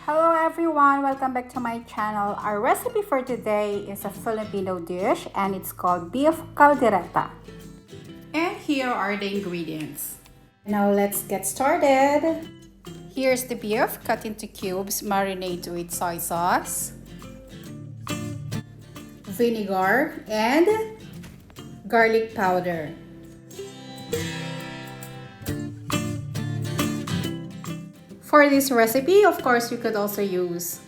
Hello everyone, welcome back to my channel. Our recipe for today is a Filipino dish and it's called beef caldereta. And here are the ingredients. Now let's get started. Here's the beef cut into cubes, marinate with soy sauce, vinegar, and garlic powder. For this recipe, of course, you could also use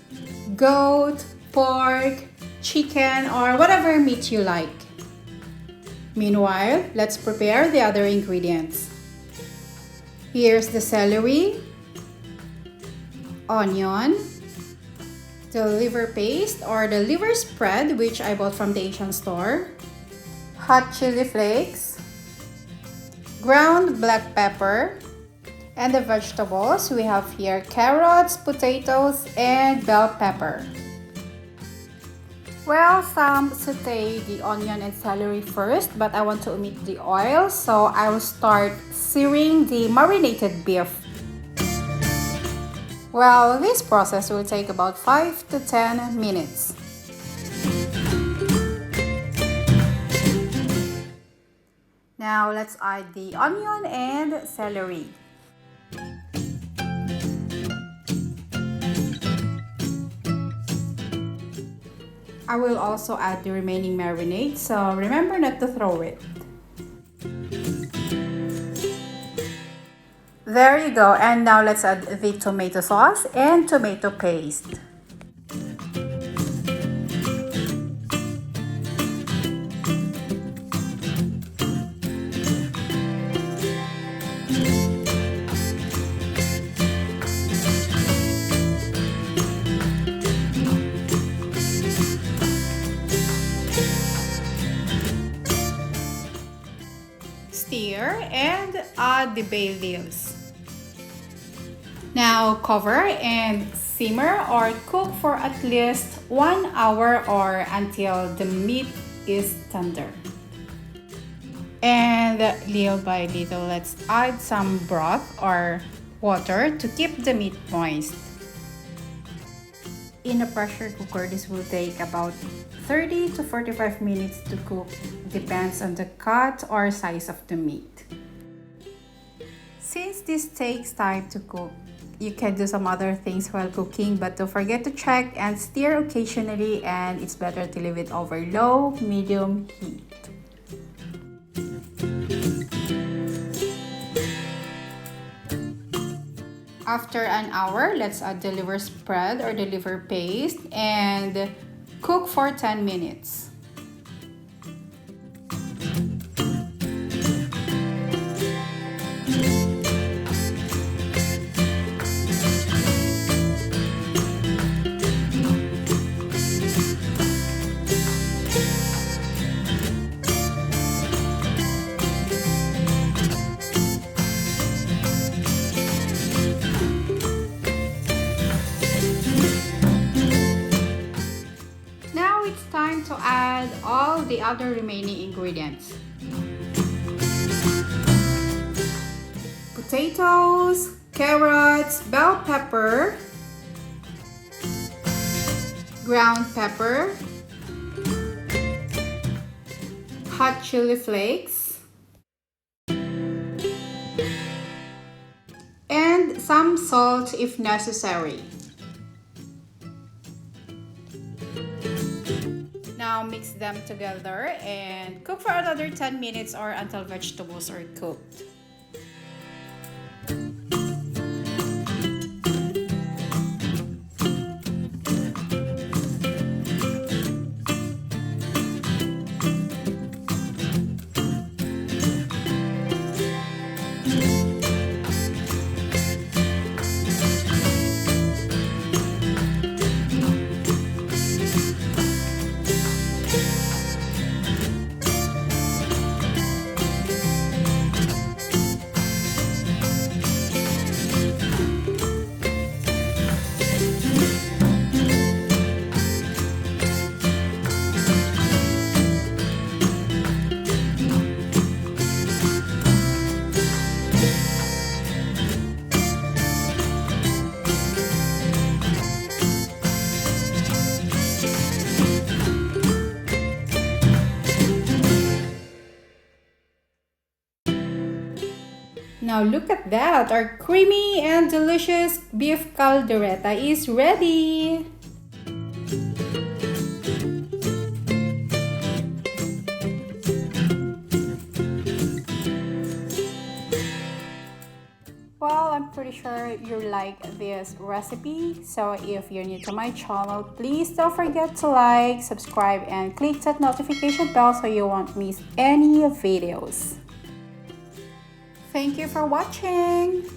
goat, pork, chicken, or whatever meat you like. Meanwhile, let's prepare the other ingredients. Here's the celery, onion, the liver paste or the liver spread, which I bought from the Asian store, hot chili flakes, ground black pepper, and the vegetables, we have here carrots, potatoes, and bell pepper. Well, some saute the onion and celery first, but I want to omit the oil, so I will start searing the marinated beef. Well, this process will take about 5 to 10 minutes. Now let's add the onion and celery. I will also add the remaining marinade, so remember not to throw it. There you go, and now let's add the tomato sauce and tomato paste. Stir and add the bay leaves. Now cover and simmer or cook for at least 1 hour or until the meat is tender. And little by little, let's add some broth or water to keep the meat moist. In a pressure cooker, this will take about 30 to 45 minutes to cook, depends on the cut or size of the meat. Since this takes time to cook, you can do some other things while cooking, but don't forget to check and stir occasionally, and it's better to leave it over low, medium heat. After an hour, let's add the liver spread or the liver paste and cook for 10 minutes. Time to add all the other remaining ingredients. Potatoes, carrots, bell pepper, ground pepper, hot chili flakes, and some salt if necessary. Now mix them together and cook for another 10 minutes or until vegetables are cooked. Now look at that! Our creamy and delicious beef caldereta is ready! Well, I'm pretty sure you like this recipe. So if you're new to my channel, please don't forget to like, subscribe, and click that notification bell so you won't miss any videos. Thank you for watching!